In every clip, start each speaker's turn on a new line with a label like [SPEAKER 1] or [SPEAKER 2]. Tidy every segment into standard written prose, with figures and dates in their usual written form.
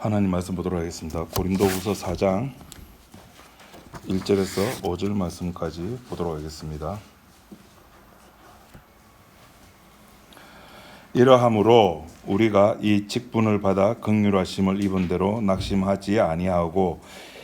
[SPEAKER 1] 하나님 말씀 보도록 하겠습니다. 고린도후서 4장 1절에서 5절 말씀까지 보도록 하겠습니다. 이러함으로 우리가 이 직분을 받아 긍휼하심을 입은 대로 낙심하지 아니하고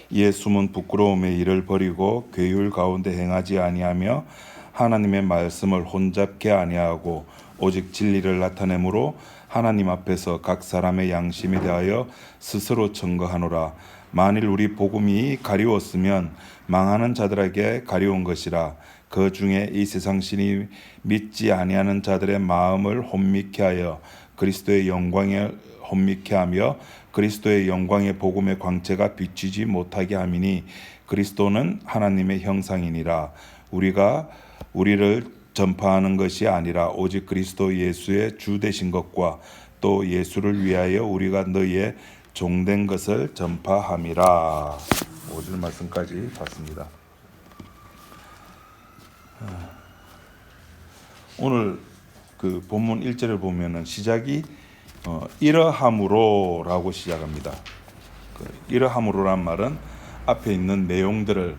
[SPEAKER 1] 이에 숨은 부끄러움의 일을 버리고 괴율 가운데 행하지 아니하며 하나님의 말씀을 혼잡게 아니하고 오직 진리를 나타내므로 하나님 앞에서 각 사람의 양심에 대하여 스스로 증거하노라. 만일 우리 복음이 가리웠으면 망하는 자들에게 가리운 것이라. 그 중에 이 세상 신이 믿지 아니하는 자들의 마음을 혼미케 하여 그리스도의 영광에 혼미케 하며 그리스도의 영광의 복음의 광채가 비치지 못하게 함이니 그리스도는 하나님의 형상이니라. 우리가 우리를 전파하는 것이 아니라 오직 그리스도 예수의 주 되신 것과 또 예수를 위하여 우리가 너희의 종된 것을 전파함이라. 5절 말씀까지 봤습니다. 오늘 그 본문 1절을 보면은 시작이 이러함으로라고 시작합니다. 이러함으로란 말은 앞에 있는 내용들을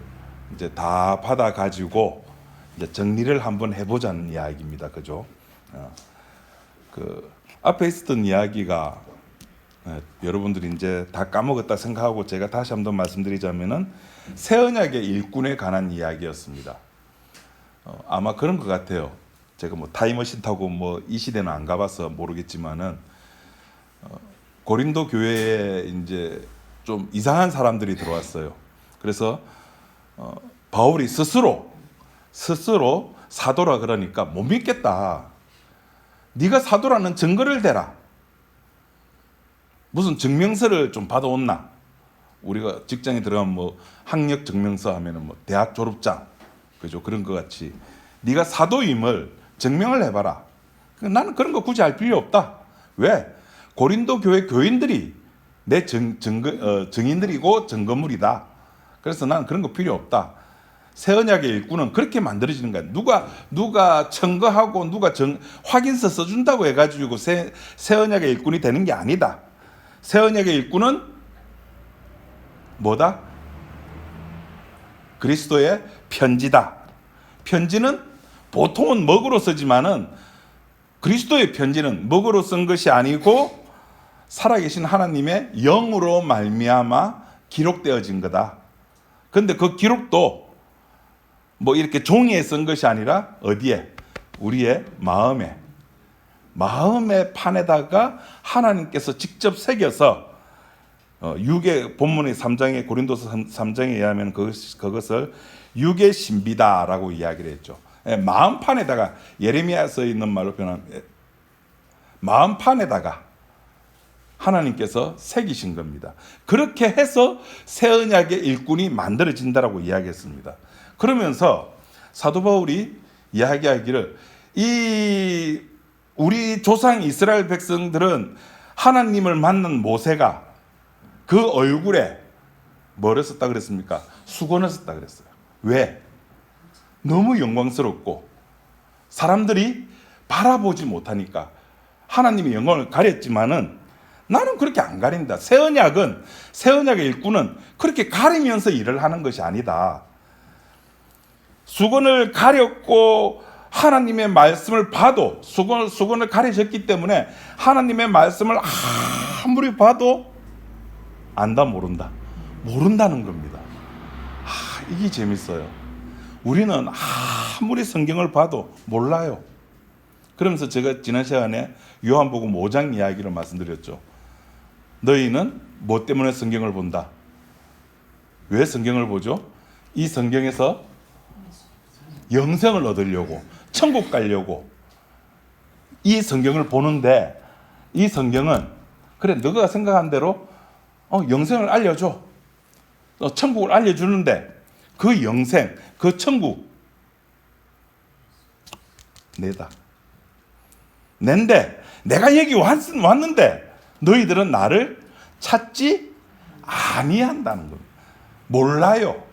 [SPEAKER 1] 이제 다 받아 가지고 이제 정리를 한번 해보자는 이야기입니다. 그죠? 그 앞에 있었던 이야기가 여러분들이 이제 다 까먹었다 생각하고 제가 다시 한번 말씀드리자면은 새 언약의 일꾼에 관한 이야기였습니다. 아마 그런 것 같아요. 제가 뭐 타임머신 타고 뭐 이 시대는 안 가봐서 모르겠지만은 고린도 교회에 이제 좀 이상한 사람들이 들어왔어요. 그래서 바울이 스스로 사도라 그러니까 못 믿겠다. 네가 사도라는 증거를 대라. 무슨 증명서를 좀 받아온나? 우리가 직장에 들어가면 뭐 학력 증명서 하면은 뭐 대학 졸업장, 그죠? 그런 것 같이 네가 사도임을 증명을 해봐라. 나는 그런 거 굳이 할 필요 없다. 왜? 고린도 교회 교인들이 내 증인들이고 증거물이다. 그래서 나는 그런 거 필요 없다. 새 언약의 일꾼은 그렇게 만들어지는 거야. 누가 청거하고 누가 확인서 써준다고 해가지고 새 언약의 일꾼이 되는 게 아니다. 새 언약의 일꾼은 뭐다? 그리스도의 편지다. 편지는 보통은 먹으로 쓰지만은 그리스도의 편지는 먹으로 쓴 것이 아니고 살아계신 하나님의 영으로 말미암아 기록되어진 거다. 그런데 그 기록도 뭐 이렇게 종이에 쓴 것이 아니라 어디에? 우리의 마음의 판에다가 하나님께서 직접 새겨서 육의 본문의 3장에 고린도서 3장에 의하면 그것을 육의 신비다라고 이야기를 했죠. 마음판에다가 예레미야서에 있는 말로 표현하면 마음판에다가 하나님께서 새기신 겁니다. 그렇게 해서 새 언약의 일꾼이 만들어진다라고 이야기했습니다. 그러면서 사도 바울이 이야기하기를 우리 조상 이스라엘 백성들은 하나님을 만난 모세가 그 얼굴에 뭐를 썼다 그랬습니까? 수건을 썼다 그랬어요. 왜? 너무 영광스럽고 사람들이 바라보지 못하니까 하나님의 영광을 가렸지만은 나는 그렇게 안 가린다. 새 언약의 일꾼은 그렇게 가리면서 일을 하는 것이 아니다. 수건을 가렸고 하나님의 말씀을 봐도 수건을 가려졌기 때문에 하나님의 말씀을 아무리 봐도 안다 모른다는 겁니다. 이게 재밌어요. 우리는 아무리 성경을 봐도 몰라요. 그러면서 제가 지난 시간에 요한복음 5장 이야기를 말씀드렸죠. 너희는 뭐 때문에 성경을 본다? 왜 성경을 보죠? 이 성경에서 영생을 얻으려고, 천국 가려고 이 성경을 보는데, 이 성경은 그래 너가 생각한 대로 영생을 알려줘, 천국을 알려주는데 그 영생, 그 천국 낸데 내가 여기 왔는데 너희들은 나를 찾지 아니한다는 겁니다. 몰라요.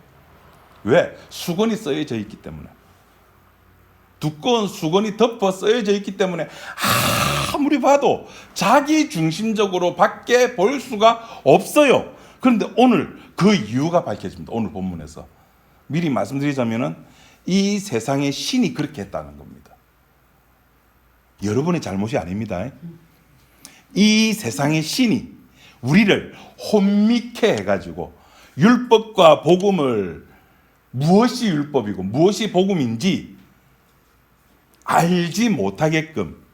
[SPEAKER 1] 왜? 수건이 써져 있기 때문에. 두꺼운 수건이 덮어 쓰여져 있기 때문에 아무리 봐도 자기 중심적으로 밖에 볼 수가 없어요. 그런데 오늘 그 이유가 밝혀집니다. 오늘 본문에서. 미리 말씀드리자면은 이 세상의 신이 그렇게 했다는 겁니다. 여러분의 잘못이 아닙니다. 이 세상의 신이 우리를 혼미케 해가지고 율법과 복음을, 무엇이 율법이고 무엇이 복음인지 알지 못하게끔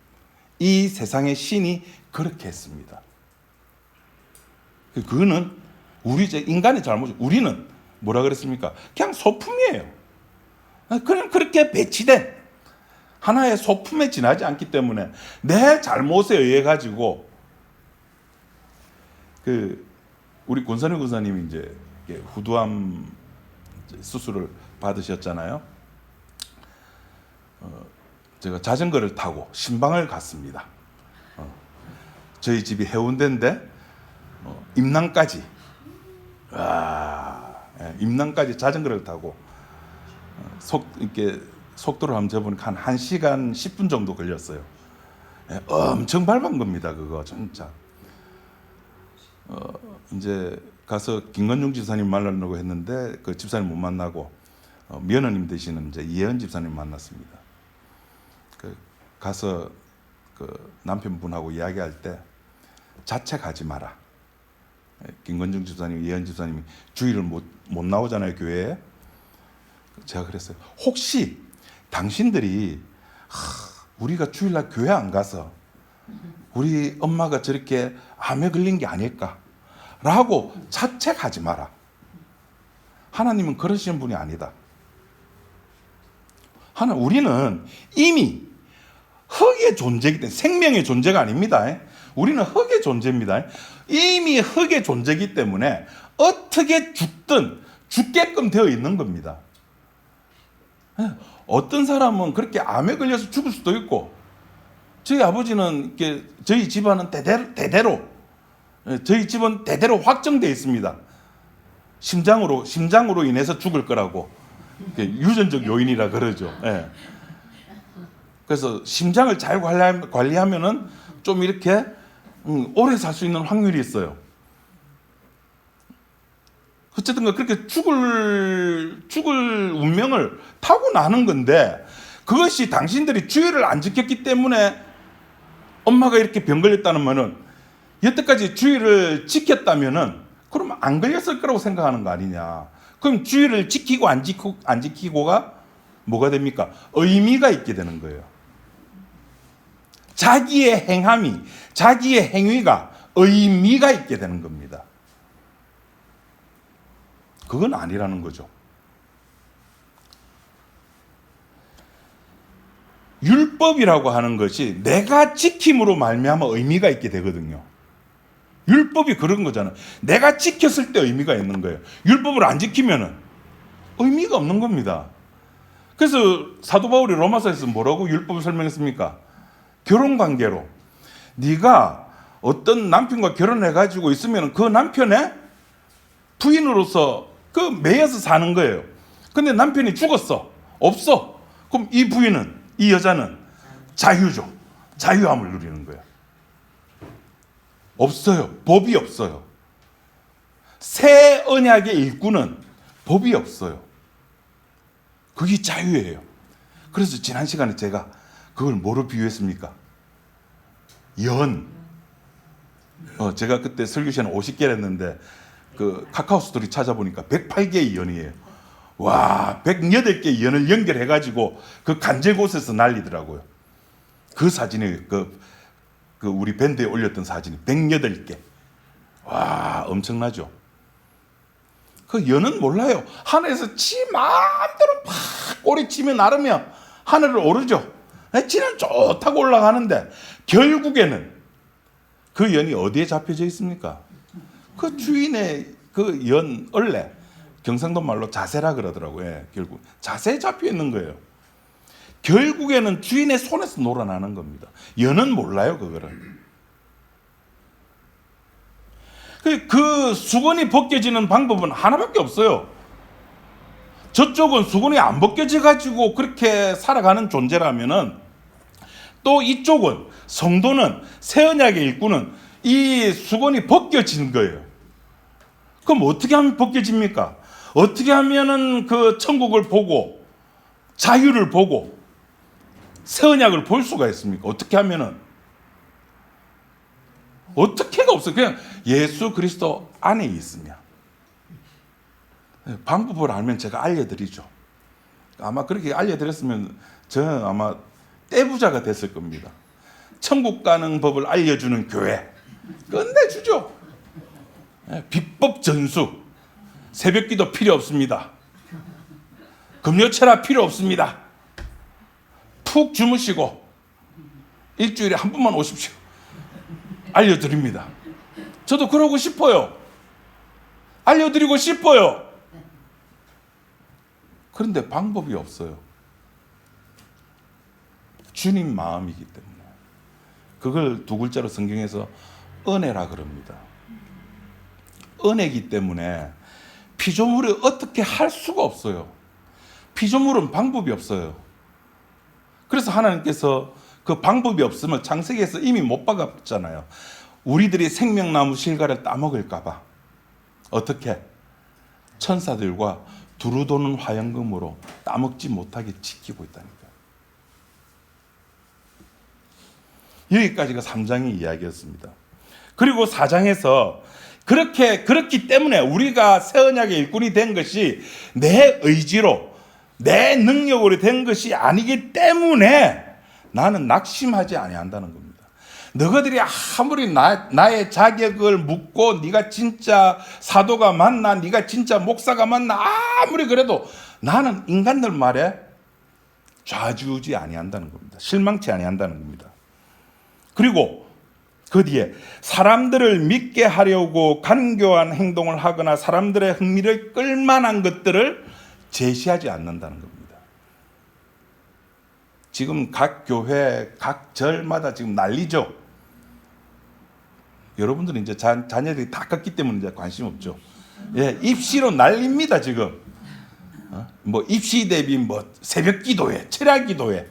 [SPEAKER 1] 이 세상의 신이 그렇게 했습니다. 그거는 우리 인간의 잘못이. 우리는 뭐라 그랬습니까? 그냥 소품이에요. 그냥 그렇게 배치된 하나의 소품에 지나지 않기 때문에 내 잘못에 의해 가지고 우리 권선희 권사님이 이제 후두암 수술을 받으셨잖아요. 제가 자전거를 타고 신방을 갔습니다. 저희 집이 해운대인데 임남까지 임남까지 자전거를 타고 이렇게 속도를 한번 재보니까 한 1시간 10분 정도 걸렸어요. 엄청 밟은 겁니다. 그거 진짜. 이제 가서 김건중 집사님 만나려고 했는데 그 집사님 못 만나고 며느님 되시는 이제 이혜은 집사님 만났습니다. 가서 그 남편분하고 이야기할 때 자책하지 마라. 김건중 집사님, 이혜은 집사님이 주일을 못 나오잖아요, 교회에. 제가 그랬어요. 혹시 당신들이 우리가 주일날 교회 안 가서 우리 엄마가 저렇게 암에 걸린 게 아닐까라고 자책하지 마라. 하나님은 그러시는 분이 아니다. 우리는 이미 흙의 존재이기 때문에, 생명의 존재가 아닙니다. 우리는 흙의 존재입니다. 이미 흙의 존재이기 때문에 어떻게 죽든 죽게끔 되어 있는 겁니다. 어떤 사람은 그렇게 암에 걸려서 죽을 수도 있고, 저희 아버지는 이렇게 저희 집안은 대대로 저희 집은 대대로 확정되어 있습니다. 심장으로 인해서 죽을 거라고 유전적 요인이라 그러죠. 예. 그래서 심장을 잘 관리하면은 좀 이렇게 오래 살 수 있는 확률이 있어요. 어쨌든 그렇게 죽을 운명을 타고나는 건데, 그것이 당신들이 주의를 안 지켰기 때문에 엄마가 이렇게 병 걸렸다는 말은, 여태까지 주의를 지켰다면은 그럼 안 걸렸을 거라고 생각하는 거 아니냐. 그럼 주의를 지키고 안 지키고가 뭐가 됩니까? 의미가 있게 되는 거예요. 자기의 행함이, 자기의 행위가 의미가 있게 되는 겁니다. 그건 아니라는 거죠. 율법이라고 하는 것이 내가 지킴으로 말미암아 의미가 있게 되거든요. 율법이 그런 거잖아요. 내가 지켰을 때 의미가 있는 거예요. 율법을 안 지키면은 의미가 없는 겁니다. 그래서 사도 바울이 로마서에서 뭐라고 율법을 설명했습니까? 결혼관계로 네가 어떤 남편과 결혼해가지고 있으면 그 남편의 부인으로서 매여서 사는 거예요. 근데 남편이 죽었어. 없어. 그럼 이 여자는 자유죠. 자유함을 누리는 거예요. 없어요. 법이 없어요. 새 언약의 일꾼은 법이 없어요. 그게 자유예요. 그래서 지난 시간에 제가 그걸 뭐로 비유했습니까? 제가 그때 설교 시간 50개를 했는데 그 카카오 스토리 찾아보니까 108개의 연이에요. 와, 108개의 연을 연결해가지고 그 간제 곳에서 날리더라고요. 그 사진이 그 우리 밴드에 올렸던 사진이 108개. 와, 엄청나죠? 그 연은 몰라요. 하늘에서 지 마음대로 팍 꼬리치며 나르며 하늘을 오르죠. 지는 좋다고 올라가는데 결국에는 그 연이 어디에 잡혀져 있습니까? 그 주인의 그 연 얼레, 경상도 말로 자세라 그러더라고요. 예, 결국 자세에 잡혀 있는 거예요. 결국에는 주인의 손에서 놀아나는 겁니다. 연은 몰라요, 그거를. 그 수건이 벗겨지는 방법은 하나밖에 없어요. 저쪽은 수건이 안 벗겨져 가지고 그렇게 살아가는 존재라면은, 또 이쪽은, 성도는, 새 언약의 일꾼은 이 수건이 벗겨지는 거예요. 그럼 어떻게 하면 벗겨집니까? 어떻게 하면은 그 천국을 보고 자유를 보고 새 언약을 볼 수가 있습니까? 어떻게 하면은? 어떻게가 없어요. 그냥 예수 그리스도 안에 있으면. 방법을 알면 제가 알려드리죠. 아마 그렇게 알려드렸으면 저는 아마 떼부자가 됐을 겁니다. 천국 가는 법을 알려주는 교회 끝내주죠. 비법 전수, 새벽기도 필요 없습니다. 금요철학 필요 없습니다. 푹 주무시고 일주일에 한 번만 오십시오. 알려드립니다. 저도 그러고 싶어요. 알려드리고 싶어요. 그런데 방법이 없어요. 주님 마음이기 때문에. 그걸 두 글자로 성경에서 은혜라 그럽니다. 은혜이기 때문에 피조물이 어떻게 할 수가 없어요. 피조물은 방법이 없어요. 그래서 하나님께서 그 방법이 없으면 창세기에서 이미 못 박았잖아요. 우리들이 생명나무 실과를 따먹을까 봐. 어떻게? 천사들과 두루 도는 화염금으로 따먹지 못하게 지키고 있다니까요. 여기까지가 3장의 이야기였습니다. 그리고 4장에서 그렇기 때문에 우리가 새 언약의 일꾼이 된 것이 내 의지로, 내 능력으로 된 것이 아니기 때문에 나는 낙심하지 아니한다는 겁니다. 너희들이 아무리 나의 자격을 묻고 네가 진짜 사도가 맞나, 네가 진짜 목사가 맞나, 아무리 그래도 나는 인간들 말에 좌지우지 아니한다는 겁니다. 실망치 아니한다는 겁니다. 그리고 그 뒤에 사람들을 믿게 하려고 간교한 행동을 하거나 사람들의 흥미를 끌만한 것들을 제시하지 않는다는 겁니다. 지금 각 교회, 각 절마다 지금 난리죠. 여러분들은 이제 자녀들이 다 컸기 때문에 이제 관심 없죠. 예, 입시로 난립니다 지금. 뭐 입시 대비 뭐 새벽 기도회, 철야 기도회.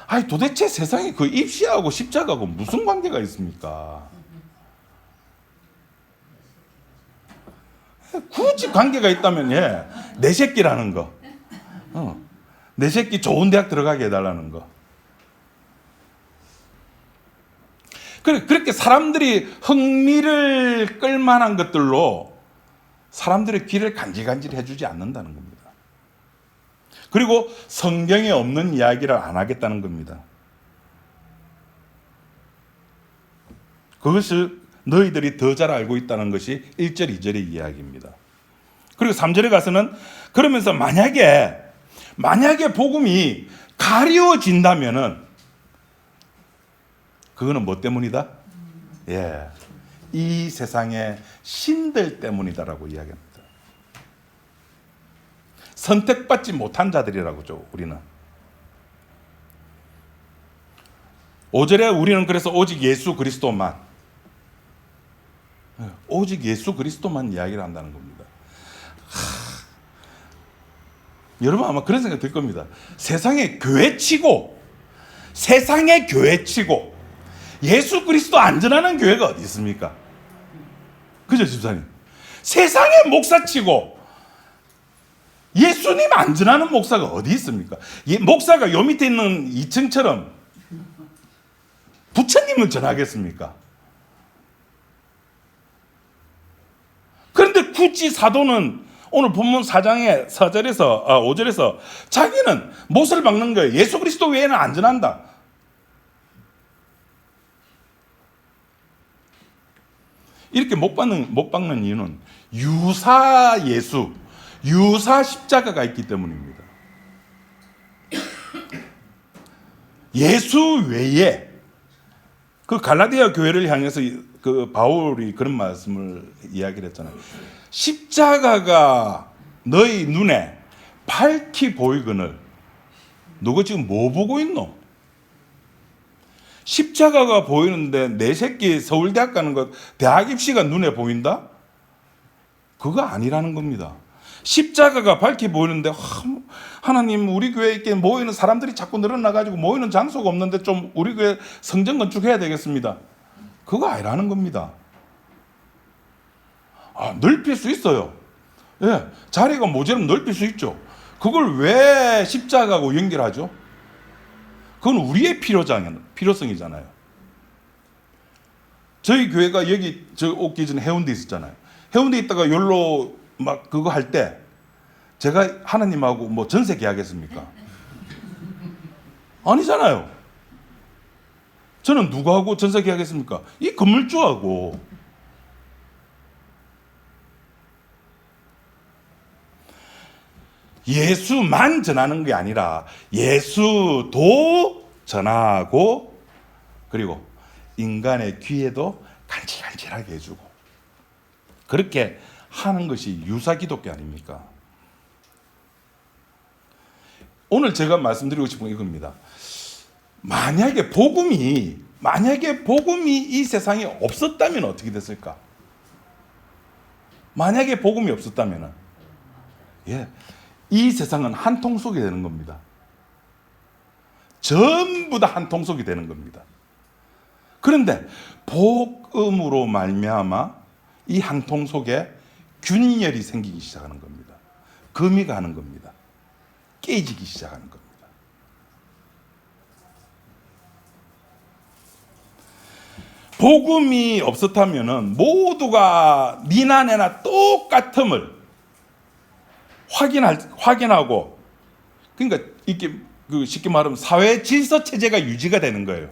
[SPEAKER 1] 아니 도대체 세상에 그 입시하고 십자가하고 무슨 관계가 있습니까? 굳이 관계가 있다면 내 새끼라는 거, 내 새끼 좋은 대학 들어가게 해달라는 거. 그렇게 사람들이 흥미를 끌만한 것들로 사람들의 귀를 간질간질 해주지 않는다는 겁니다. 그리고 성경에 없는 이야기를 안 하겠다는 겁니다. 그것을 너희들이 더 잘 알고 있다는 것이 1절, 2절의 이야기입니다. 그리고 3절에 가서는 그러면서 만약에 복음이 가려진다면은 그거는 뭐 때문이다? 예, 이 세상의 신들 때문이다라고 이야기합니다. 선택받지 못한 자들이라고죠, 우리는. 5절에 우리는 그래서 오직 예수 그리스도만 이야기를 한다는 겁니다. 여러분 아마 그런 생각 들 겁니다. 세상에 교회치고 예수 그리스도 안전하는 교회가 어디 있습니까? 그죠, 집사님? 세상에 목사치고 예수님 안전하는 목사가 어디 있습니까? 목사가 요 밑에 있는 2층처럼 부처님을 전하겠습니까? 그런데 굳이 사도는 오늘 본문 4장의 5절에서 자기는 못을 박는 거예요. 예수 그리스도 외에는 안전한다. 이렇게 못 박는 이유는 유사 십자가가 있기 때문입니다. 예수 외에 그 갈라디아 교회를 향해서 그 바울이 그런 말씀을 이야기를 했잖아요. 십자가가 너희 눈에 밝히 보이거늘 너가 지금 뭐 보고 있노? 십자가가 보이는데 내 새끼 서울대학 가는 거 대학 입시가 눈에 보인다? 그거 아니라는 겁니다. 십자가가 밝게 보이는데 하나님 우리 교회에 이렇게 모이는 사람들이 자꾸 늘어나가지고 모이는 장소가 없는데 좀 우리 교회 성전 건축해야 되겠습니다. 그거 아니라는 겁니다. 넓힐 수 있어요. 예, 자리가 모자라면 넓힐 수 있죠. 그걸 왜 십자가하고 연결하죠? 그건 우리의 필요성이잖아요. 저희 교회가 여기 저 오기 전에 해운대 있었잖아요. 해운대 있다가 여기로 막 그거 할 때 제가 하나님하고 뭐 전세 계약했습니까? 아니잖아요. 저는 누구하고 전세 계약했습니까? 이 건물주하고. 예수만 전하는 게 아니라 예수도 전하고 그리고 인간의 귀에도 간질간질하게 해주고 그렇게 하는 것이 유사 기독교 아닙니까? 오늘 제가 말씀드리고 싶은 건 이겁니다. 만약에 복음이 이 세상에 없었다면 어떻게 됐을까? 만약에 복음이 없었다면 이 세상은 한 통속이 되는 겁니다. 전부 다 한 통속이 되는 겁니다. 그런데 복음으로 말미암아 이 한 통속에 균열이 생기기 시작하는 겁니다. 금이 가는 겁니다. 깨지기 시작하는 겁니다. 복음이 없었다면 모두가 니나 내나 똑같음을 확인하고 그러니까 이렇게 쉽게 말하면 사회 질서 체제가 유지가 되는 거예요.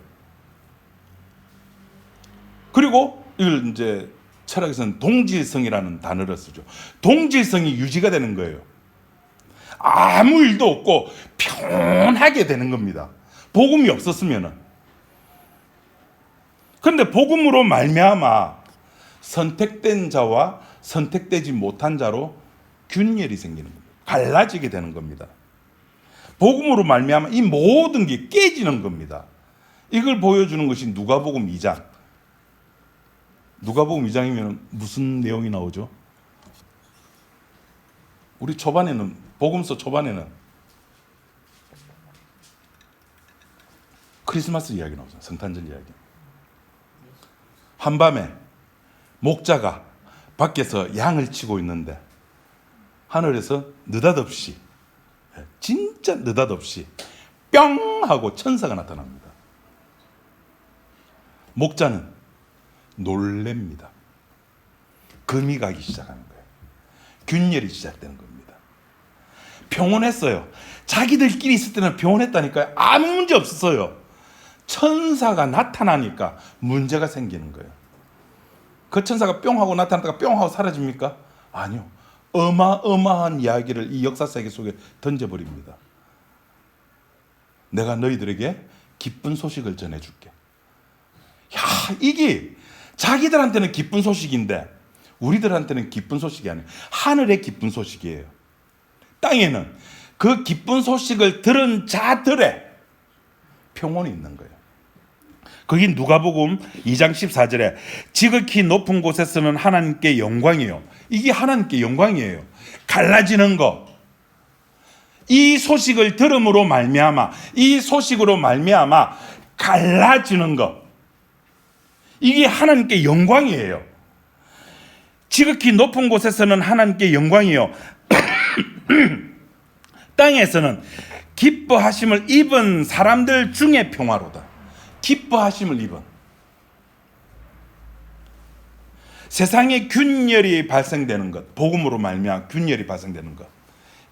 [SPEAKER 1] 그리고 이걸 이제 철학에서는 동질성이라는 단어를 쓰죠. 동질성이 유지가 되는 거예요. 아무 일도 없고 평온하게 되는 겁니다. 복음이 없었으면은. 그런데 복음으로 말미암아 선택된 자와 선택되지 못한 자로 균열이 생기는 겁니다. 갈라지게 되는 겁니다. 복음으로 말미암아 이 모든 게 깨지는 겁니다. 이걸 보여주는 것이 누가복음 2장. 누가복음 2장이면 무슨 내용이 나오죠? 우리 초반에는 복음서 초반에는 크리스마스 이야기 나오죠. 성탄절 이야기. 한밤에 목자가 밖에서 양을 치고 있는데 하늘에서 느닷없이 진짜 느닷없이 뿅 하고 천사가 나타납니다. 목자는 놀랍니다. 금이 가기 시작하는 거예요. 균열이 시작되는 겁니다. 평온했어요. 자기들끼리 있을 때는 평온했다니까요. 아무 문제 없었어요. 천사가 나타나니까 문제가 생기는 거예요. 그 천사가 뿅 하고 나타났다가 뿅 하고 사라집니까? 아니요. 어마어마한 이야기를 이 역사세계 속에 던져버립니다. 내가 너희들에게 기쁜 소식을 전해줄게. 이게 자기들한테는 기쁜 소식인데 우리들한테는 기쁜 소식이 아니에요. 하늘의 기쁜 소식이에요. 땅에는 그 기쁜 소식을 들은 자들의 평온이 있는 거예요. 거기 누가복음 2장 14절에 지극히 높은 곳에서는 하나님께 영광이요. 이게 하나님께 영광이에요. 갈라지는 거. 이 소식을 들음으로 말미암아 이 소식으로 말미암아 갈라지는 것. 이게 하나님께 영광이에요. 지극히 높은 곳에서는 하나님께 영광이요. 땅에서는 기뻐하심을 입은 사람들 중에 평화로다. 기뻐하심을 입은. 세상에 균열이 발생되는 것, 복음으로 말미암아 균열이 발생되는 것.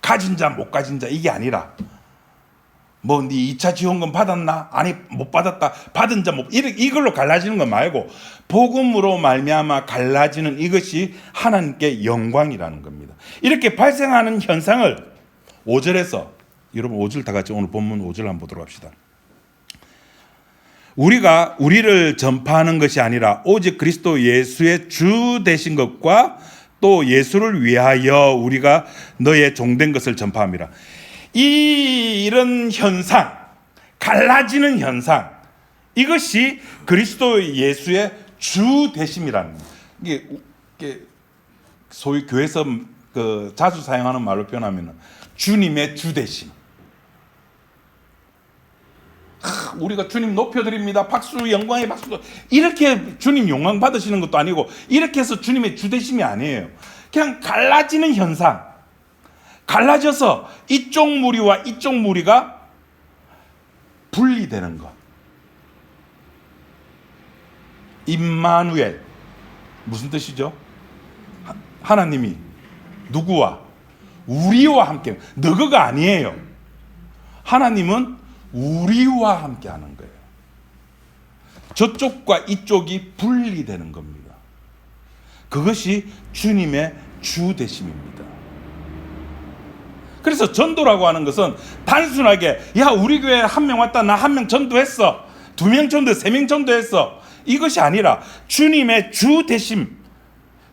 [SPEAKER 1] 가진 자, 못 가진 자 이게 아니라 뭐 네 2차 지원금 받았나? 아니 못 받았다. 받은 자 못 이걸로 갈라지는 거 말고 복음으로 말미암아 갈라지는 이것이 하나님께 영광이라는 겁니다. 이렇게 발생하는 현상을 5절에서 여러분 5절 다 같이 오늘 본문 5절 한번 보도록 합시다. 우리가 우리를 전파하는 것이 아니라 오직 그리스도 예수의 주 되신 것과 또 예수를 위하여 우리가 너의 종된 것을 전파함이라. 이런 현상, 갈라지는 현상, 이것이 그리스도 예수의 주 되심이라는 거예요. 이게 소위 교회에서 자주 사용하는 말로 표현하면 주님의 주대심. 우리가 주님 높여드립니다. 박수, 영광의 박수. 이렇게 주님 영광 받으시는 것도 아니고 이렇게 해서 주님의 주대심이 아니에요. 그냥 갈라지는 현상. 갈라져서 이쪽 무리와 이쪽 무리가 분리되는 것. 임마누엘. 무슨 뜻이죠? 하나님이 누구와? 우리와 함께. 너그가 아니에요. 하나님은 우리와 함께 하는 거예요. 저쪽과 이쪽이 분리되는 겁니다. 그것이 주님의 주대심입니다. 그래서 전도라고 하는 것은 단순하게 야 우리 교회 한 명 왔다 나 한 명 전도했어 2명 전도 3명 전도했어 이것이 아니라 주님의 주대심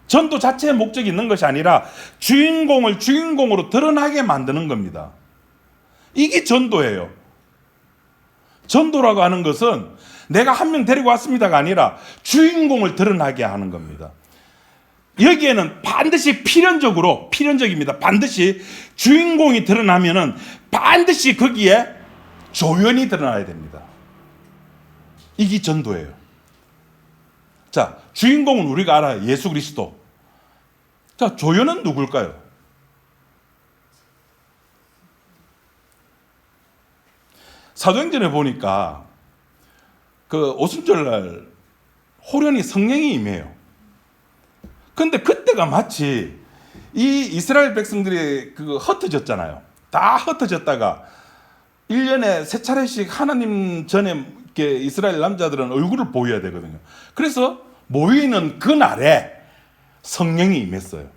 [SPEAKER 1] 전도 자체의 목적이 있는 것이 아니라 주인공을 주인공으로 드러나게 만드는 겁니다. 이게 전도예요. 전도라고 하는 것은 내가 한 명 데리고 왔습니다가 아니라 주인공을 드러나게 하는 겁니다. 여기에는 반드시 필연적입니다. 반드시 주인공이 드러나면은 반드시 거기에 조연이 드러나야 됩니다. 이게 전도예요. 자, 주인공은 우리가 알아요. 예수 그리스도. 자, 조연은 누굴까요? 사도행전에 보니까 그 오순절날 호련히 성령이 임해요. 근데 그때가 마치 이 이스라엘 백성들이 흩어졌잖아요. 다 흩어졌다가 1년에 3차례씩 하나님 전에 이렇게 이스라엘 남자들은 얼굴을 보여야 되거든요. 그래서 모이는 그날에 성령이 임했어요.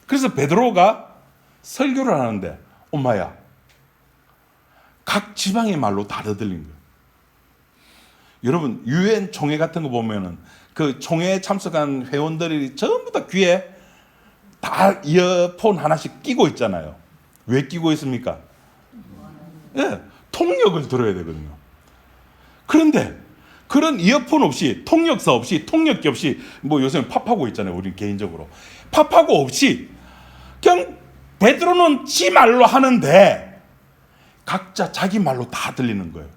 [SPEAKER 1] 그래서 베드로가 설교를 하는데 엄마야 각 지방의 말로 다 들린 거예요. 여러분 유엔 총회 같은 거 보면은 그 총회에 참석한 회원들이 전부 다 귀에 다 이어폰 하나씩 끼고 있잖아요. 왜 끼고 있습니까? 예, 통역을 들어야 되거든요. 그런데 그런 이어폰 없이 통역사 없이 통역기 없이 뭐 요새는 팝하고 있잖아요. 우리 개인적으로 팝하고 없이 그냥 베드로는 지 말로 하는데 각자 자기 말로 다 들리는 거예요.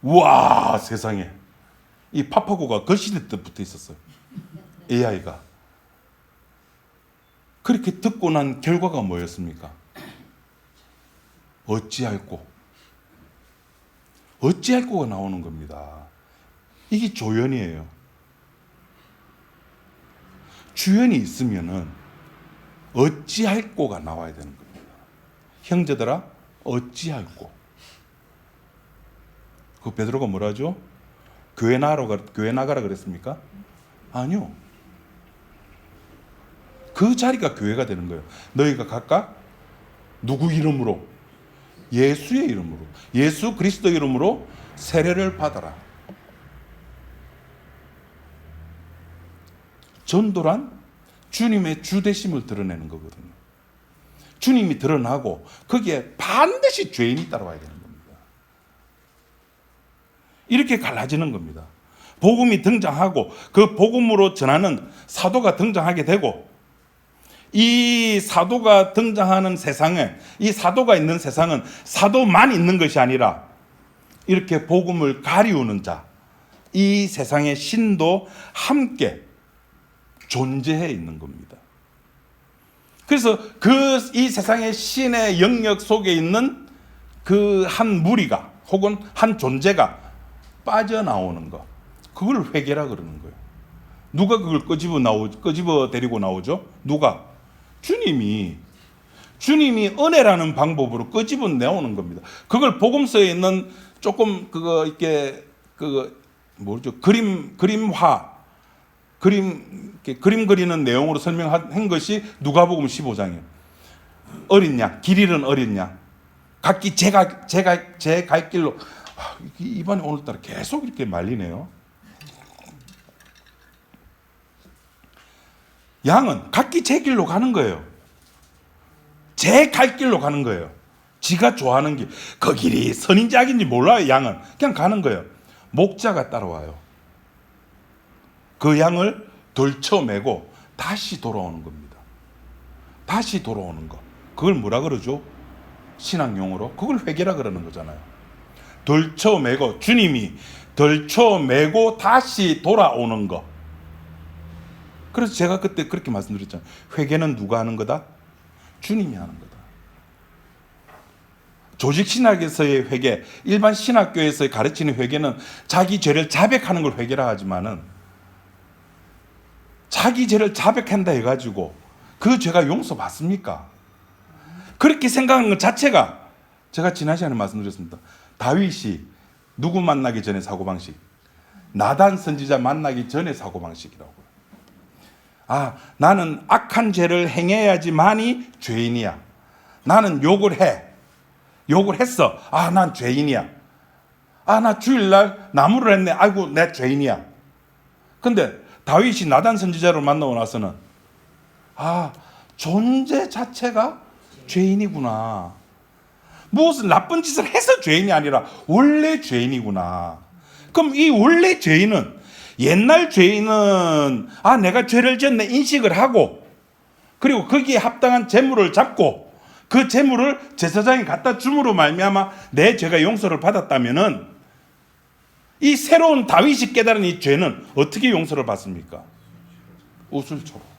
[SPEAKER 1] 우와 세상에 이 파파고가 그 시대 때부터 있었어요. AI가. 그렇게 듣고 난 결과가 뭐였습니까? 어찌할꼬가 나오는 겁니다. 이게 조연이에요. 주연이 있으면은 어찌할꼬가 나와야 되는 겁니다. 형제들아 어찌할꼬. 그 베드로가 뭐라 하죠? 교회 나가라 그랬습니까? 아니요. 그 자리가 교회가 되는 거예요. 너희가 각각 누구 이름으로? 예수의 이름으로, 예수 그리스도 이름으로 세례를 받아라. 전도란 주님의 주대심을 드러내는 거거든요. 주님이 드러나고 거기에 반드시 죄인이 따라와야 되는 겁니다. 이렇게 갈라지는 겁니다. 복음이 등장하고 그 복음으로 전하는 사도가 등장하게 되고 이 사도가 등장하는 세상에 이 사도가 있는 세상은 사도만 있는 것이 아니라 이렇게 복음을 가리우는 자, 이 세상의 신도 함께 존재해 있는 겁니다. 그래서 이 세상의 신의 영역 속에 있는 그 한 무리가 혹은 한 존재가 빠져나오는 것, 그걸 회개라 그러는 거예요. 누가 그걸 끄집어 데리고 나오죠? 누가? 주님이 은혜라는 방법으로 끄집어 내오는 겁니다. 그걸 복음서에 있는 조금 그림 그리는 내용으로 설명한 것이 누가복음 15장이에요. 어린 양, 길 잃은 어린 양, 각기 제 갈 길로. 이번에 오늘따라 계속 이렇게 말리네요. 양은 각기 제 길로 가는 거예요. 제 갈 길로 가는 거예요. 지가 좋아하는 길. 그 길이 선인지 악인지 몰라요. 양은 그냥 가는 거예요. 목자가 따라와요. 그 양을 덜쳐매고 다시 돌아오는 겁니다. 다시 돌아오는 거. 그걸 뭐라 그러죠? 신학 용어로 그걸 회개라 그러는 거잖아요. 덜쳐매고, 주님이 덜쳐매고 다시 돌아오는 거. 그래서 제가 그때 그렇게 말씀드렸잖아요. 회개는 누가 하는 거다? 주님이 하는 거다. 조직 신학에서의 회개, 일반 신학교에서 가르치는 회개는 자기 죄를 자백하는 걸 회개라 하지만은, 자기 죄를 자백한다 해가지고 그 죄가 용서받습니까? 그렇게 생각하는 것 자체가, 제가 지난 시간에 말씀드렸습니다. 다윗이 누구 만나기 전에 사고방식, 나단 선지자 만나기 전에 사고방식이라고요. 아, 나는 악한 죄를 행해야지만이 죄인이야. 나는 욕을 했어. 아, 난 죄인이야. 아, 나 주일날 나무를 했네. 아이고, 내 죄인이야. 근데 다윗이 나단 선지자를 만나고 나서는, 아, 존재 자체가 죄인이구나. 무슨 나쁜 짓을 해서 죄인이 아니라 원래 죄인이구나. 그럼 이 원래 죄인은, 옛날 죄인은 아, 내가 죄를 지었네 인식을 하고, 그리고 거기에 합당한 재물을 잡고 그 재물을 제사장에 갖다 줌으로 말미암아 내 죄가 용서를 받았다면은, 이 새로운 다윗이 깨달은 이 죄는 어떻게 용서를 받습니까? 우슬초로.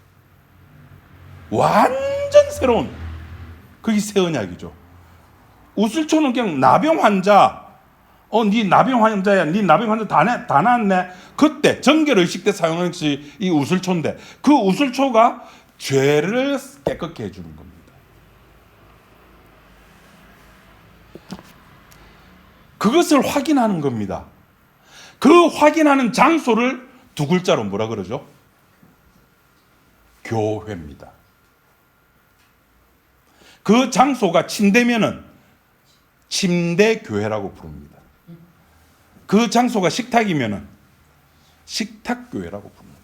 [SPEAKER 1] 완전 새로운, 그게 새 언약이죠. 우슬초는 그냥 나병 환자, 네 나병 환자야, 네 나병 환자 다 나았네. 그때 정결의식 때 사용하는 것이 이 우슬초인데, 그 우슬초가 죄를 깨끗게 해주는 겁니다. 그것을 확인하는 겁니다. 그 확인하는 장소를 두 글자로 뭐라 그러죠? 교회입니다. 그 장소가 침대면은 침대교회라고 부릅니다. 그 장소가 식탁이면은 식탁교회라고 부릅니다.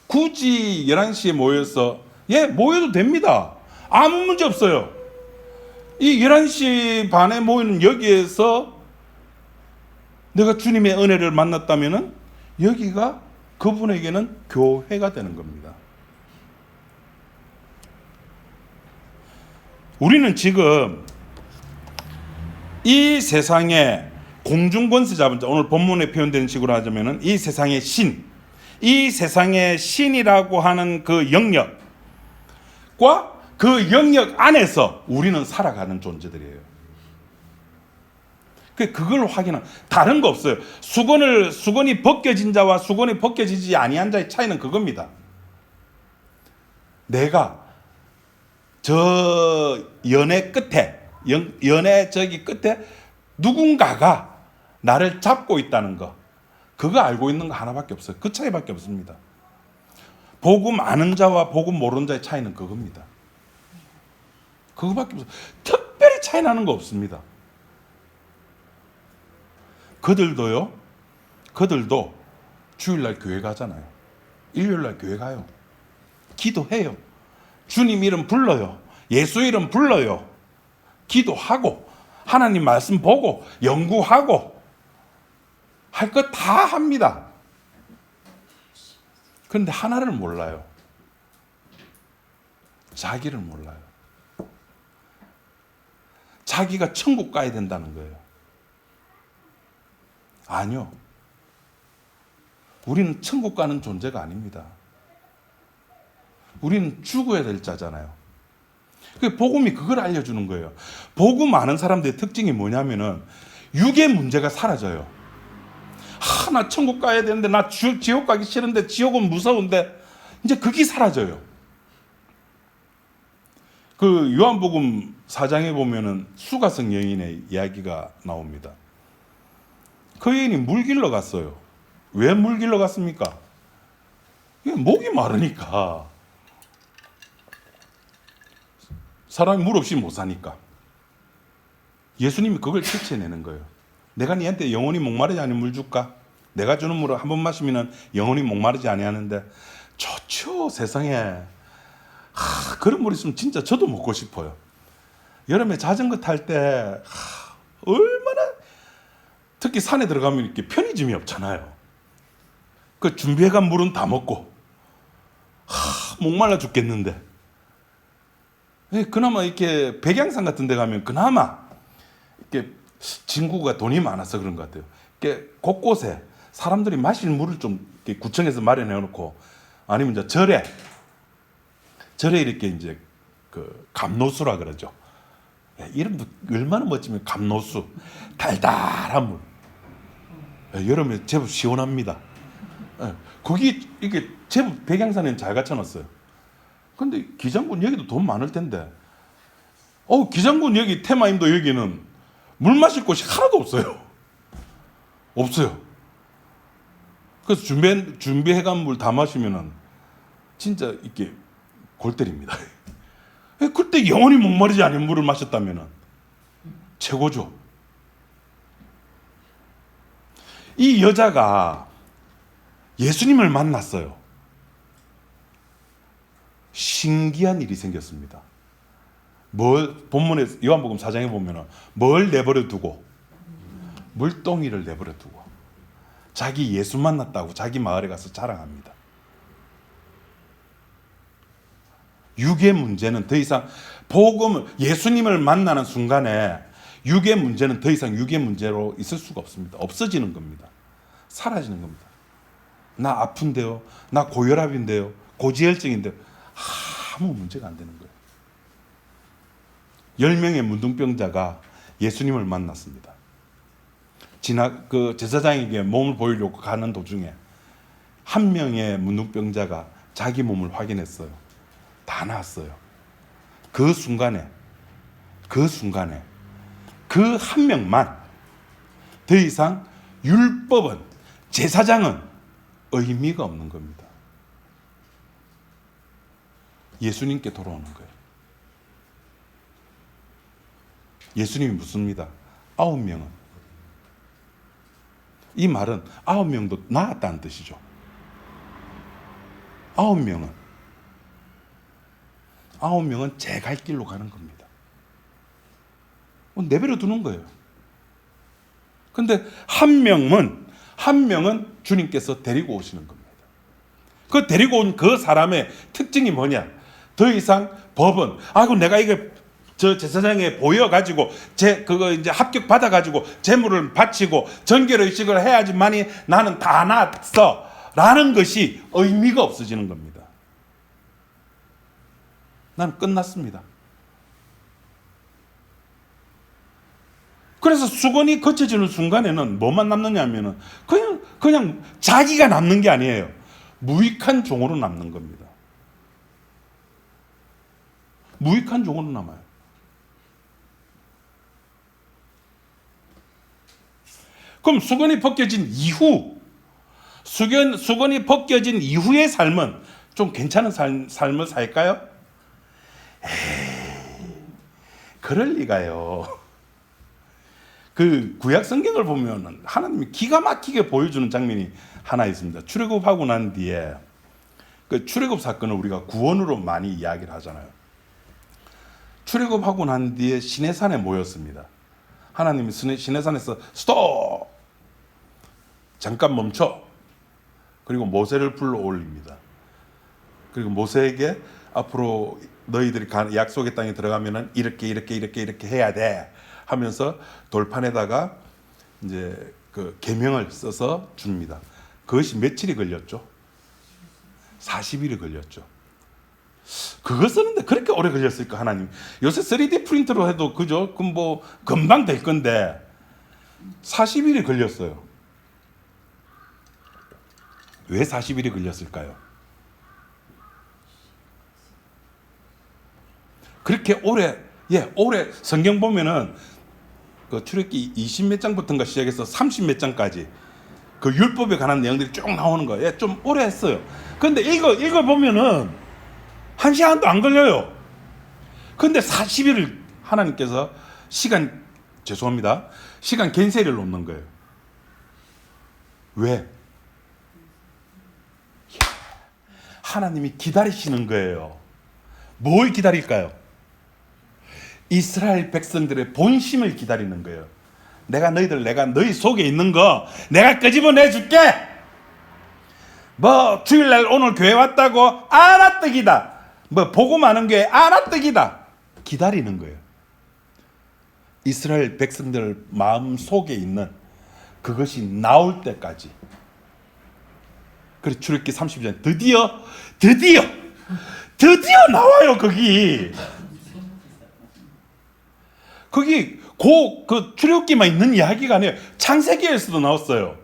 [SPEAKER 1] 굳이 11시에 모여서, 모여도 됩니다. 아무 문제 없어요. 이 11시 반에 모이는 여기에서 내가 주님의 은혜를 만났다면은 여기가 그분에게는 교회가 되는 겁니다. 우리는 지금 이 세상에 공중권세 잡은 자, 오늘 본문에 표현되는 식으로 하자면은 이 세상의 신, 이 세상의 신이라고 하는 그 영역과 그 영역 안에서 우리는 살아가는 존재들이에요. 그걸 확인한, 다른 거 없어요. 수건이 벗겨진 자와 수건이 벗겨지지 아니한 자의 차이는 그겁니다. 내가 저 연애 끝에, 연애 저기 끝에 누군가가 나를 잡고 있다는 거, 그거 알고 있는 거 하나밖에 없어요. 그 차이밖에 없습니다. 복음 아는 자와 복음 모르는 자의 차이는 그겁니다. 그거밖에 없어요. 특별히 차이 나는 거 없습니다. 그들도 주일날 교회 가잖아요. 일요일날 교회 가요. 기도해요. 주님 이름 불러요. 예수 이름 불러요. 기도하고 하나님 말씀 보고 연구하고 할 것 다 합니다. 그런데 하나를 몰라요. 자기를 몰라요. 자기가 천국 가야 된다는 거예요. 아니요. 우리는 천국 가는 존재가 아닙니다. 우리는 죽어야 될 자잖아요. 복음이 그걸 알려주는 거예요. 복음 아는 사람들의 특징이 뭐냐면은 육의 문제가 사라져요. 나 천국 가야 되는데, 나 지옥 가기 싫은데, 지옥은 무서운데, 이제 그게 사라져요. 그 요한복음 4장에 보면은 수가성 여인의 이야기가 나옵니다. 그 여인이 물 길러 갔어요. 왜 물 길러 갔습니까? 목이 마르니까. 사람이 물 없이 못 사니까. 예수님이 그걸 캐치해내는 거예요. 내가 니한테 영원히 목마르지 않은 물 줄까? 내가 주는 물을 한 번 마시면 영원히 목마르지 아니하는데, 좋죠. 세상에 그런 물 있으면 진짜 저도 먹고 싶어요. 여름에 자전거 탈 때 얼마나, 특히 산에 들어가면 이렇게 편의점이 없잖아요. 그 준비해간 물은 다 먹고 목말라 죽겠는데, 그나마 이렇게 백양산 같은 데 가면 그나마 이렇게 진구가 돈이 많아서 그런 것 같아요. 이렇게 곳곳에 사람들이 마실 물을 좀 이렇게 구청에서 마련해 놓고, 아니면 이제 절에 이렇게 이제 그 감노수라 그러죠. 이름도 얼마나 멋지면 감노수, 달달한 물. 여름에 제법 시원합니다. 거기 이게 제법 백양산에는 잘 갖춰놨어요. 근데 기장군 여기도 돈 많을 텐데, 기장군 여기 테마임도 여기는 물 마실 곳이 하나도 없어요. 없어요. 그래서 준비해간 물 다 마시면은 진짜 이게 골 때립니다. 그때 영원히 목마르지 않은 물을 마셨다면은 최고죠. 이 여자가 예수님을 만났어요. 신기한 일이 생겼습니다. 본문에 요한복음 4장에 보면은 뭘 내버려 두고, 물동이를 내버려 두고 자기 예수 만났다고 자기 마을에 가서 자랑합니다. 육의 문제는 더 이상 예수님을 만나는 순간에 육의 문제는 더 이상 육의 문제로 있을 수가 없습니다. 없어지는 겁니다. 사라지는 겁니다. 나 아픈데요, 나 고혈압인데요, 고지혈증인데요, 아무 문제가 안 되는 거예요. 10명의 문둥병자가 예수님을 만났습니다. 그 제사장에게 몸을 보이려고 가는 도중에 한 명의 문둥병자가 자기 몸을 확인했어요. 다 나았어요. 그 순간에 그 한 명만 더 이상 율법은, 제사장은 의미가 없는 겁니다. 예수님께 돌아오는 거예요. 예수님이 묻습니다. 9명은? 이 말은 9명도 나았다는 뜻이죠. 9명은 제 갈 길로 가는 겁니다. 내버려 두는 거예요. 근데 한 명은 주님께서 데리고 오시는 겁니다. 그 데리고 온 그 사람의 특징이 뭐냐? 더 이상 법은, 내가 이게 저 제사장에 보여가지고 그거 이제 합격 받아가지고 제물을 바치고 정결의식을 해야지만이 나는 다 났어 라는 것이 의미가 없어지는 겁니다. 난 끝났습니다. 그래서 수건이 거쳐지는 순간에는 뭐만 남느냐 하면은 그냥 자기가 남는 게 아니에요. 무익한 종으로 남는 겁니다. 무익한 종으로 남아요. 그럼 수건이 벗겨진 이후의 삶은 좀 괜찮은 삶을 살까요? 그럴 리가요. 그 구약 성경을 보면 하나님이 기가 막히게 보여주는 장면이 하나 있습니다. 출애굽하고 난 뒤에 그 출애굽 사건을 우리가 구원으로 많이 이야기를 하잖아요. 출애굽하고 난 뒤에 시내산에 모였습니다. 하나님이 시내산에서 스톱! 잠깐 멈춰! 그리고 모세를 불러 올립니다. 그리고 모세에게 앞으로 너희들이 약속의 땅에 들어가면은 이렇게 해야 돼 하면서 돌판에다가 이제 그 계명을 써서 줍니다. 그것이 며칠이 걸렸죠? 40일이 걸렸죠. 그거 쓰는데 그렇게 오래 걸렸을까, 하나님? 요새 3D 프린터로 해도 그죠? 그럼 뭐 금방 될 건데 40일이 걸렸어요. 왜 40일이 걸렸을까요? 그렇게 오래 성경 보면은 그 출애굽기 20몇 장부터인가 시작해서 30몇 장까지 그 율법에 관한 내용들이 쭉 나오는 거예요. 좀 오래 했어요. 근데 이거 보면은 1시간도 안 걸려요. 근데 40일을 하나님께서 시간 겐세를 놓는 거예요. 왜? 하나님이 기다리시는 거예요. 뭘 기다릴까요? 이스라엘 백성들의 본심을 기다리는 거예요. 내가 너희 속에 있는 거 내가 끄집어내 줄게. 뭐 주일날 오늘 교회 왔다고 알아떡이다. 뭐 복음 많은 교회 알아떡이다. 기다리는 거예요. 이스라엘 백성들 마음 속에 있는 그것이 나올 때까지. 그래서 출애굽기 30장 드디어 나와요. 거기 그 출애굽기만 있는 이야기가 아니에요. 창세기에서도 나왔어요.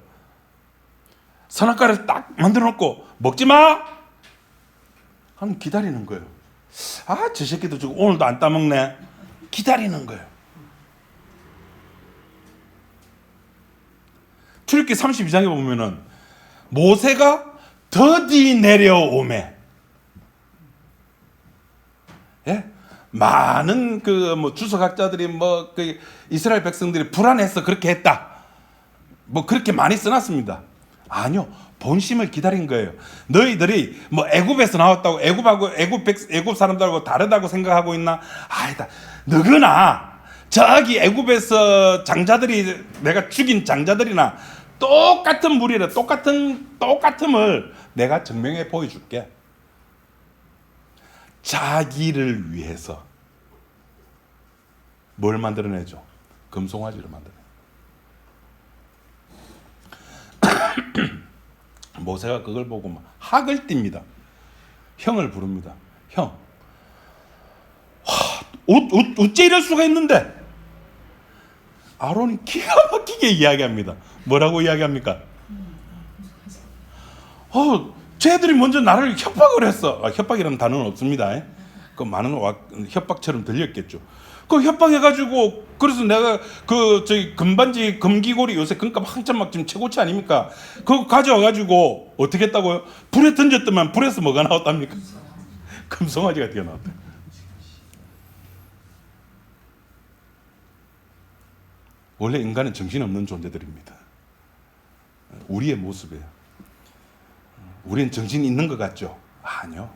[SPEAKER 1] 선악과를 딱 만들어 놓고 먹지 마 하면 기다리는 거예요. 아, 저 새끼도 지금 오늘도 안 따먹네. 기다리는 거예요. 출애굽기 32장에 보면은 모세가 더디 내려오매, 예? 많은 그 뭐 주석학자들이 뭐 그 이스라엘 백성들이 불안해서 그렇게 했다, 뭐 그렇게 많이 써놨습니다. 아니요, 본심을 기다린 거예요. 너희들이 뭐 애굽에서 나왔다고 애굽 사람들하고 다르다고 생각하고 있나? 아니다. 너거나 저기 애굽에서 장자들이 내가 죽인 장자들이나 똑같은 무리를 똑같음을 내가 증명해 보여줄게. 자기를 위해서 뭘 만들어내죠? 금송아지를 만들어내. 모세가 그걸 보고 학을 띱니다. 형을 부릅니다. 형, 어째 이럴 수가 있는데? 아론이 기가 막히게 이야기합니다. 뭐라고 이야기합니까? 쟤들이 먼저 나를 협박을 했어. 협박이라는 단어는 없습니다. 그 많은 협박처럼 들렸겠죠. 그 협박해가지고, 그래서 내가 저기 금반지 금기고리, 요새 금값 한참 막 지금 최고치 아닙니까? 그거 가져와가지고 어떻게 했다고요? 불에 던졌더만 불에서 뭐가 나왔답니까? 금송아지가 튀어나왔다. 원래 인간은 정신없는 존재들입니다. 우리의 모습이에요. 우리는 정신이 있는 것 같죠? 아니요.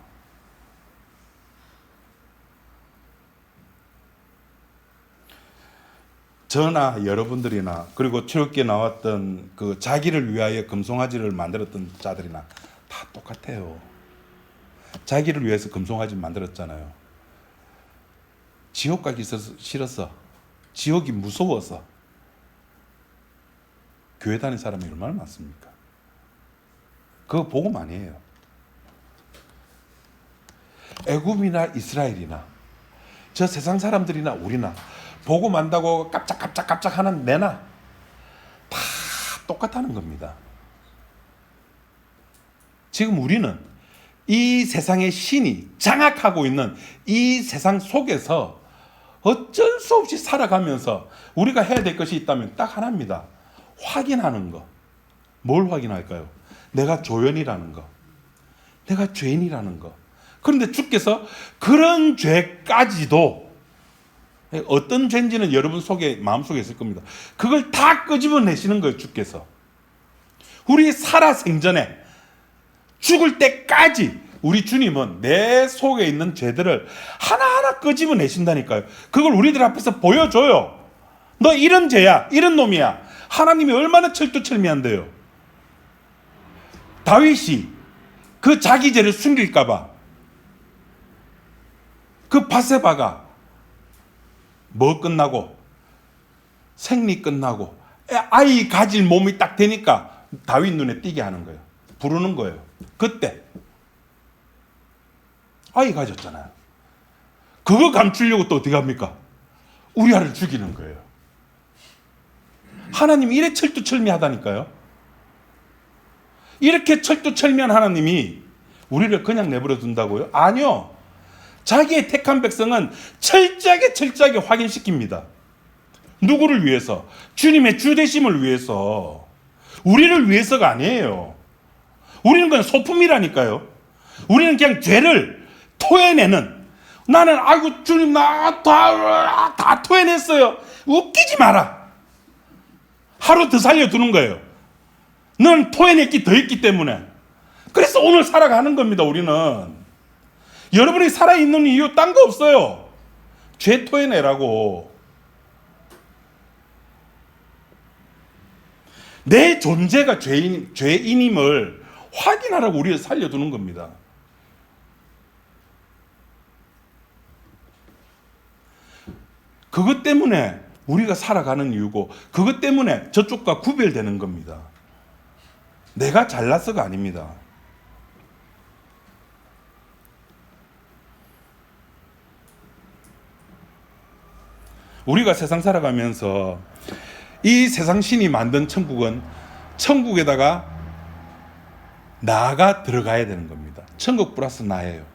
[SPEAKER 1] 저나 여러분들이나 그리고 출애굽기에 나왔던 그 자기를 위하여 금송아지를 만들었던 자들이나 다 똑같아요. 자기를 위해서 금송아지 만들었잖아요. 지옥 가기 싫어서, 지옥이 무서워서 교회 다니는 사람이 얼마나 많습니까? 그거 복음 아니에요. 애굽이나 이스라엘이나 저 세상 사람들이나 우리나 복음 안다고 깜짝깜짝 하는 내나 다 똑같다는 겁니다. 지금 우리는 이 세상의 신이 장악하고 있는 이 세상 속에서 어쩔 수 없이 살아가면서 우리가 해야 될 것이 있다면 딱 하나입니다. 확인하는 거. 뭘 확인할까요? 내가 조연이라는 거, 내가 죄인이라는 거. 그런데 주께서 그런 죄까지도, 어떤 죄인지는 여러분 마음속에 있을 겁니다. 그걸 다 끄집어내시는 거예요. 주께서 우리 살아 생전에 죽을 때까지 우리 주님은 내 속에 있는 죄들을 하나하나 끄집어내신다니까요. 그걸 우리들 앞에서 보여줘요. 너 이런 죄야, 이런 놈이야. 하나님이 얼마나 철두철미한데요. 다윗이 그 자기 죄를 숨길까봐 그 바세바가 뭐 끝나고 생리 끝나고 아이 가질 몸이 딱 되니까 다윗 눈에 띄게 하는 거예요. 부르는 거예요. 그때 아이 가졌잖아요. 그거 감추려고 또 어떻게 합니까? 우리아를 죽이는 거예요. 하나님이 이래 철두철미하다니까요. 이렇게 철두철미한 하나님이 우리를 그냥 내버려 둔다고요? 아니요. 자기의 택한 백성은 철저하게 확인시킵니다. 누구를 위해서? 주님의 주되심을 위해서. 우리를 위해서가 아니에요. 우리는 그냥 소품이라니까요. 우리는 그냥 죄를 토해내는, 나는 아이고 주님 나 다 토해냈어요. 웃기지 마라. 하루 더 살려두는 거예요. 넌 토해냈기 더 했기 때문에. 그래서 오늘 살아가는 겁니다. 우리는. 여러분이 살아있는 이유 딴 거 없어요. 죄 토해내라고. 내 존재가 죄인임을 확인하라고 우리를 살려두는 겁니다. 그것 때문에 우리가 살아가는 이유고, 그것 때문에 저쪽과 구별되는 겁니다. 내가 잘나서가 아닙니다. 우리가 세상 살아가면서 이 세상 신이 만든 천국은 천국에다가 나가 들어가야 되는 겁니다. 천국 플러스 나예요.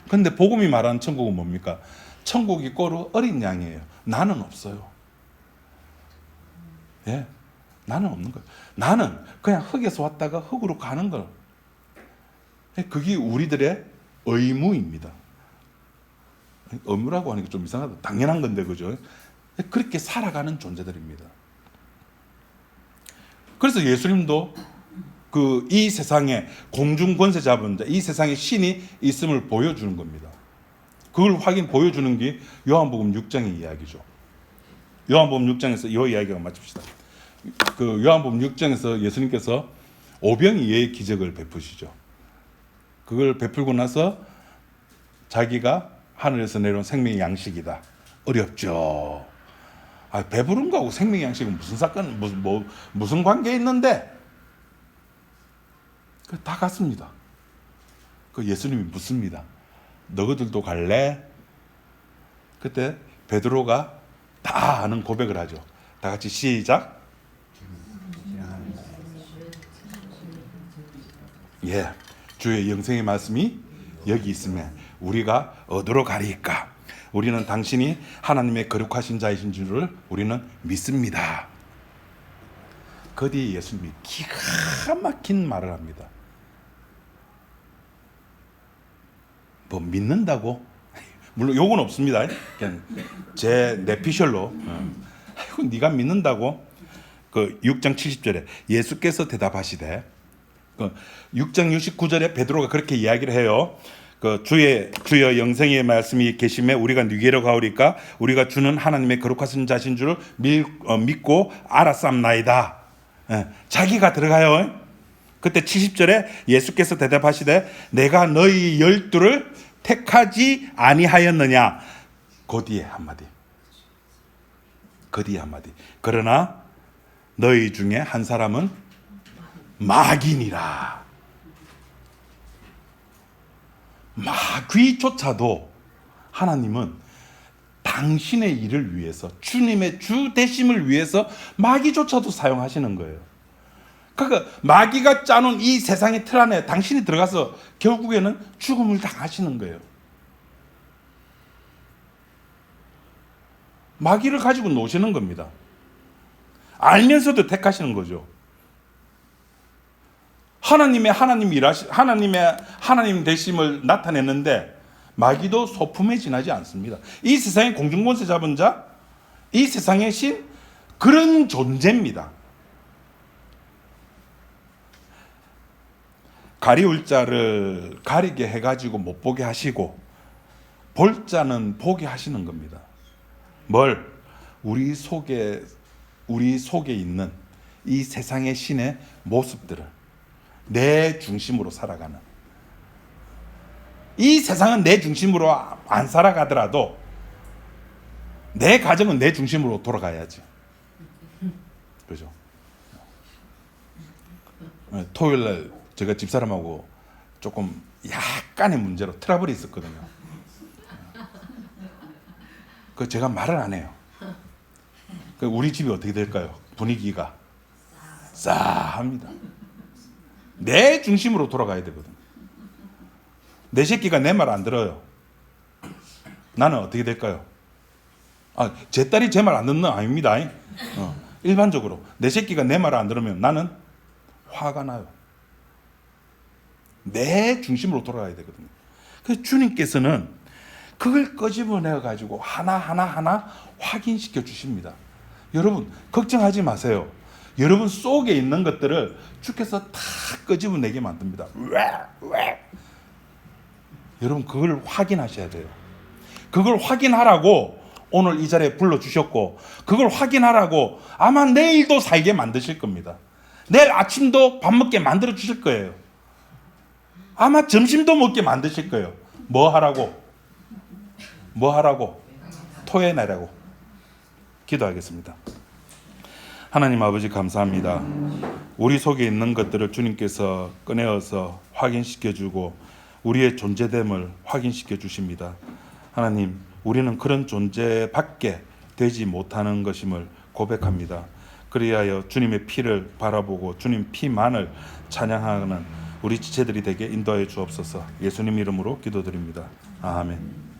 [SPEAKER 1] 근데 복음이 말하는 천국은 뭡니까? 천국이 꼬르 어린 양이에요. 나는 없어요. 예, 나는 없는 거예요. 나는 그냥 흙에서 왔다가 흙으로 가는 거. 그게 우리들의 의무입니다. 의무라고 하는 게 좀 이상하다. 당연한 건데, 그죠? 그렇게 살아가는 존재들입니다. 그래서 예수님도 이 세상에 공중 권세 잡은 자, 이 세상에 신이 있음을 보여주는 겁니다. 그걸 보여주는 게 요한복음 6장의 이야기죠. 요한복음 6장에서 이 이야기가 마칩시다. 요한복음 6장에서 예수님께서 오병이어의 기적을 베푸시죠. 그걸 베풀고 나서 자기가 하늘에서 내려온 생명의 양식이다. 어렵죠. 배부른 거하고 생명의 양식은 무슨 사건, 무슨 관계 있는데? 다 같습니다. 예수님이 묻습니다. 너희들도 갈래? 그때 베드로가 다 아는 고백을 하죠. 다 같이 시작. 예, 주의 영생의 말씀이 여기 있으면 우리가 어디로 가리까? 우리는 당신이 하나님의 거룩하신 자이신 줄을 우리는 믿습니다. 그 뒤에 예수님이 기가 막힌 말을 합니다. 뭐 믿는다고? 물론 욕은 없습니다. 그냥 제 내피셜로. 아이고, 네가 믿는다고? 6장 70절에 예수께서 대답하시되, 6장 69절에 베드로가 그렇게 이야기를 해요. 주여 영생의 말씀이 계심에 우리가 누게로 가오리까? 우리가 주는 하나님의 거룩하신 자신 줄을 믿고 알았삼나이다. 자기가 들어가요. 그때 70절에 예수께서 대답하시되 내가 너희 12를 택하지 아니하였느냐? 그 뒤에 한마디. 그러나 너희 중에 한 사람은 마귀니라. 마귀조차도 하나님은 당신의 일을 위해서, 주님의 주 되심을 위해서 마귀조차도 사용하시는 거예요. 그러니까 마귀가 짜놓은 이 세상의 틀 안에 당신이 들어가서 결국에는 죽음을 당하시는 거예요. 마귀를 가지고 노시는 겁니다. 알면서도 택하시는 거죠. 하나님 되심을 나타냈는데 마귀도 소품에 지나지 않습니다. 이 세상의 공중권세 잡은 자, 이 세상의 신, 그런 존재입니다. 가리울 자를 가리게 해가지고 못 보게 하시고 볼 자는 보게 하시는 겁니다. 뭘? 우리 속에 있는 이 세상의 신의 모습들을 내 중심으로 살아가는, 이 세상은 내 중심으로 안 살아가더라도 내 가정은 내 중심으로 돌아가야지. 그죠? 토요일날 제가 집사람하고 조금 약간의 문제로 트러블이 있었거든요. 그 제가 말을 안 해요. 우리 집이 어떻게 될까요? 분위기가 싸합니다. 내 중심으로 돌아가야 되거든. 내 새끼가 내 말 안 들어요. 나는 어떻게 될까요? 제 딸이 제 말 안 듣는 아닙니다. 일반적으로 내 새끼가 내 말을 안 들으면 나는 화가 나요. 내 중심으로 돌아가야 되거든요. 그래서 주님께서는 그걸 끄집어내 가지고 하나 확인시켜 주십니다. 여러분 걱정하지 마세요. 여러분 속에 있는 것들을 주께서 다 끄집어내게 만듭니다. 왜? 여러분 그걸 확인하셔야 돼요. 그걸 확인하라고 오늘 이 자리에 불러주셨고, 그걸 확인하라고 아마 내일도 살게 만드실 겁니다. 내일 아침도 밥 먹게 만들어 주실 거예요. 아마 점심도 먹게 만드실 거예요. 뭐 하라고? 뭐 하라고? 토해내라고. 기도하겠습니다. 하나님 아버지 감사합니다. 우리 속에 있는 것들을 주님께서 꺼내어서 확인시켜주고 우리의 존재됨을 확인시켜 주십니다. 하나님, 우리는 그런 존재밖에 되지 못하는 것임을 고백합니다. 그리하여 주님의 피를 바라보고 주님 피만을 찬양하는 우리 지체들이 되게 인도하여 주옵소서. 예수님 이름으로 기도드립니다. 아멘.